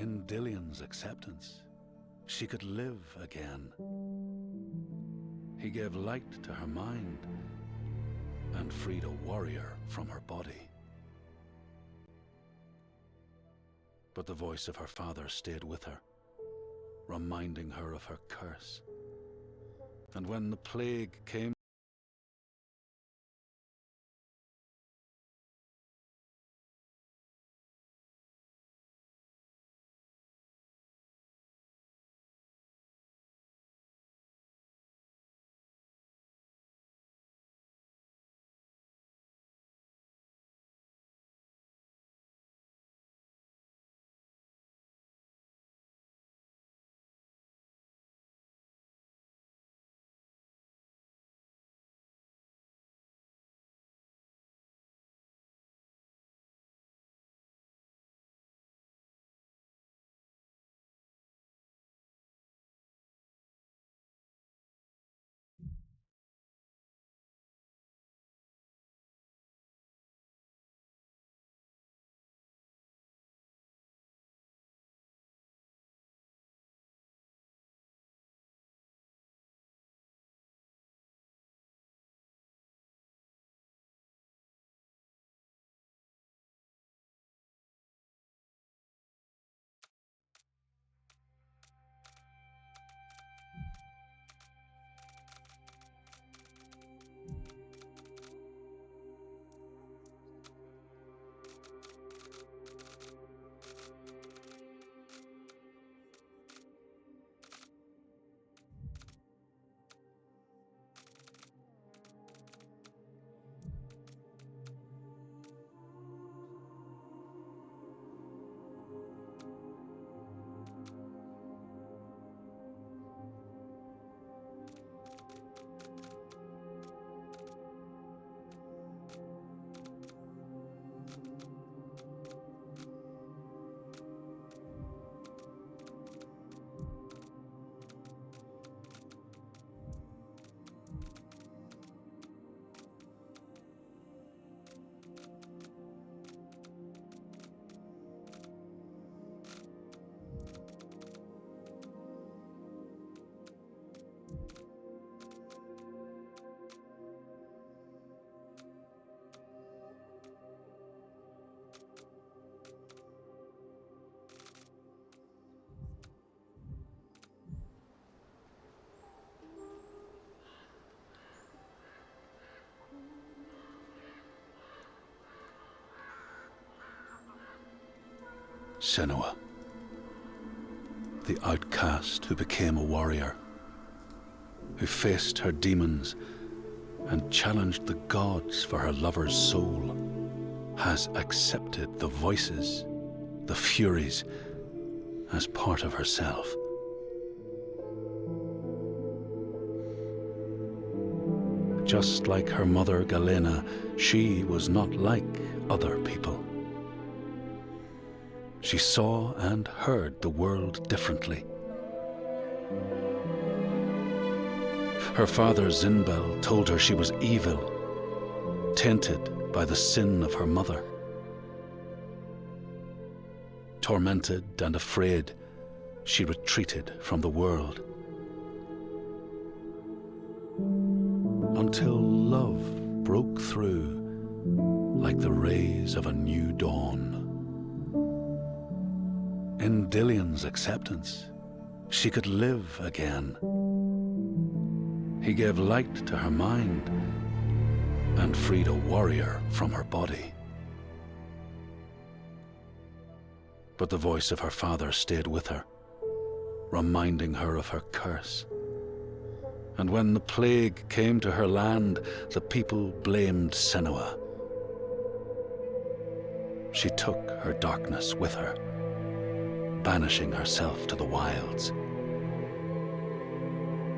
In Dillion's acceptance, she could live again. He gave light to her mind and freed a warrior from her body. But the voice of her father stayed with her, reminding her of her curse. And when the plague came, Senua, the outcast who became a warrior, who faced her demons and challenged the gods for her lover's soul, has accepted the voices, the furies, as part of herself. Just like her mother Galena, she was not like other people. She saw and heard the world differently. Her father Zinbel told her she was evil, tainted by the sin of her mother. Tormented and afraid, she retreated from the world. Until love broke through like the rays of a new dawn. In Dillion's acceptance, she could live again. He gave light to her mind and freed a warrior from her body. But the voice of her father stayed with her, reminding her of her curse. And when the plague came to her land, the people blamed Senua. She took her darkness with her, banishing herself to the wilds.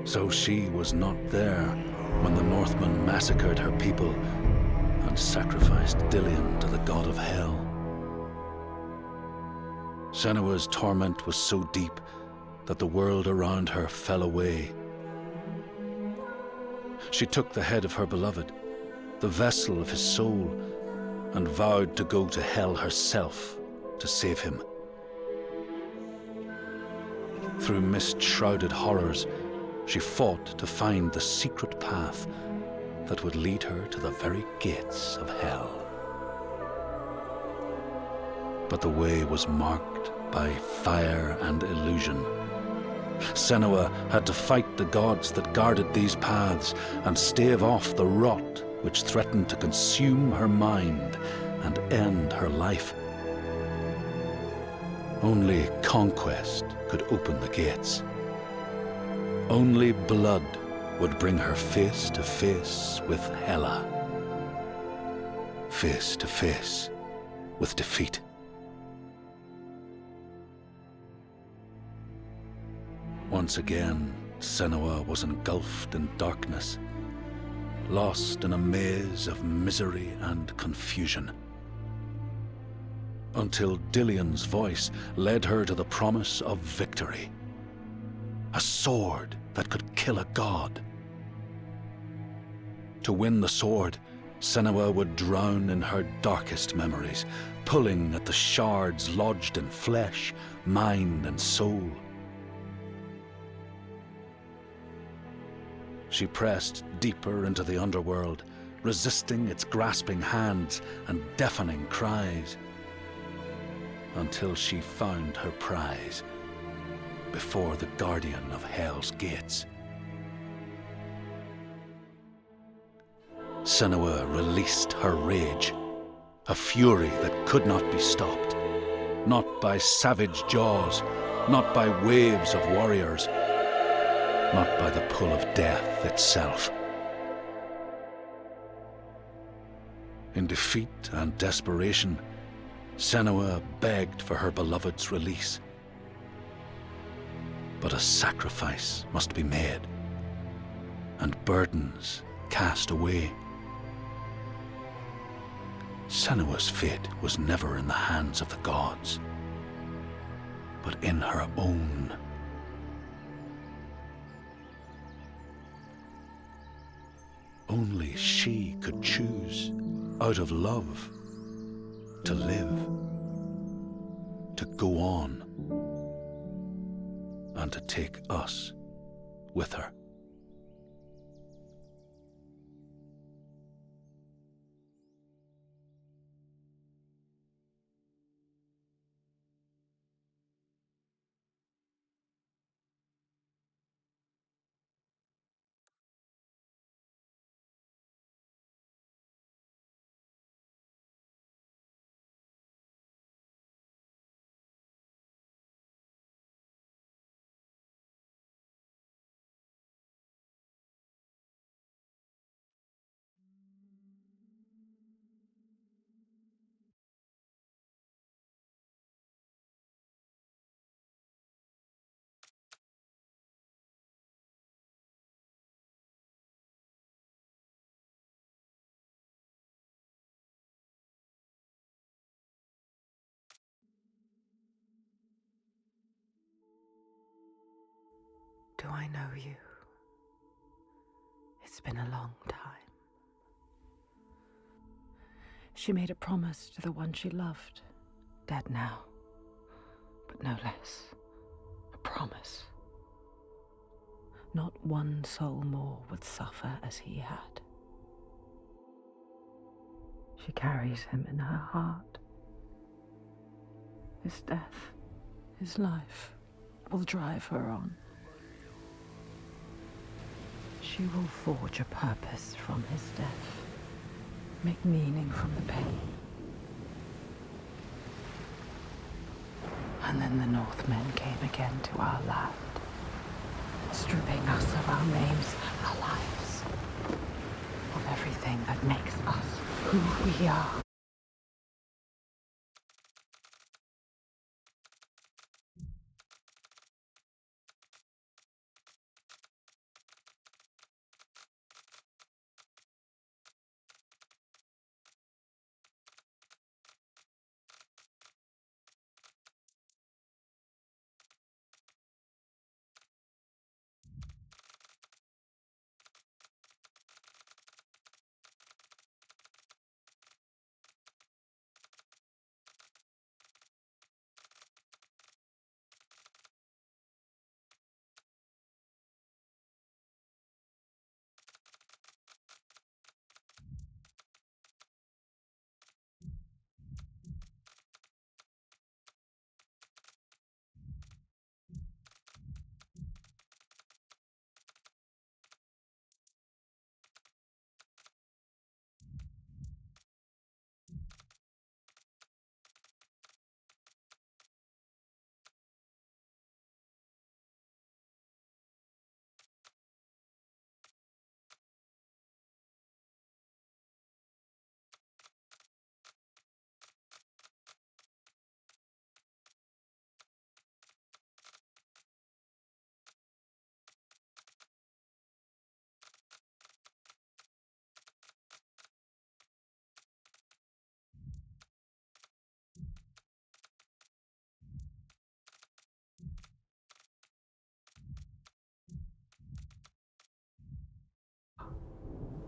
So she was not there when the Northmen massacred her people and sacrificed Dillion to the god of hell. Senua's torment was so deep that the world around her fell away. She took the head of her beloved, the vessel of his soul, and vowed to go to hell herself to save him. Through mist-shrouded horrors, she fought to find the secret path that would lead her to the very gates of hell. But the way was marked by fire and illusion. Senua had to fight the gods that guarded these paths and stave off the rot which threatened to consume her mind and end her life. Only conquest could open the gates. Only blood would bring her face to face with Hela. Face to face with defeat. Once again, Senua was engulfed in darkness, lost in a maze of misery and confusion. Until Dillion's voice led her to the promise of victory. A sword that could kill a god. To win the sword, Senua would drown in her darkest memories, pulling at the shards lodged in flesh, mind, and soul. She pressed deeper into the underworld, resisting its grasping hands and deafening cries, until she found her prize before the guardian of Hell's gates. Senua released her rage, a fury that could not be stopped, not by savage jaws, not by waves of warriors, not by the pull of death itself. In defeat and desperation, Senua begged for her beloved's release. But a sacrifice must be made, and burdens cast away. Senua's fate was never in the hands of the gods, but in her own. Only she could choose, out of love, to live, to go on, and to take us with her. Do I know you? It's been a long time. She made a promise to the one she loved, dead now, but no less. A promise. Not one soul more would suffer as he had. She carries him in her heart. His death, his life, will drive her on. She will forge a purpose from his death, make meaning from the pain. And then the Northmen came again to our land, stripping us of our names, our lives, of everything that makes us who we are.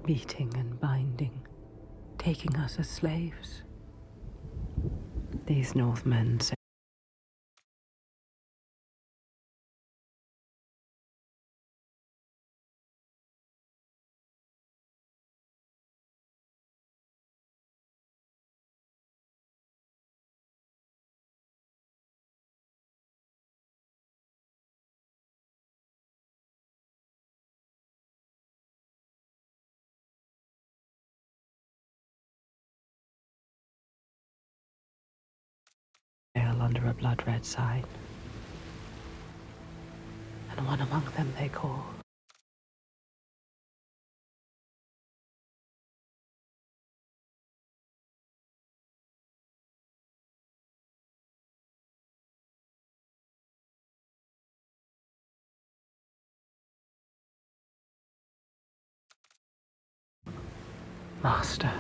beating and binding, taking us as slaves. These Northmen say under a blood-red sign, and one among them they call Master.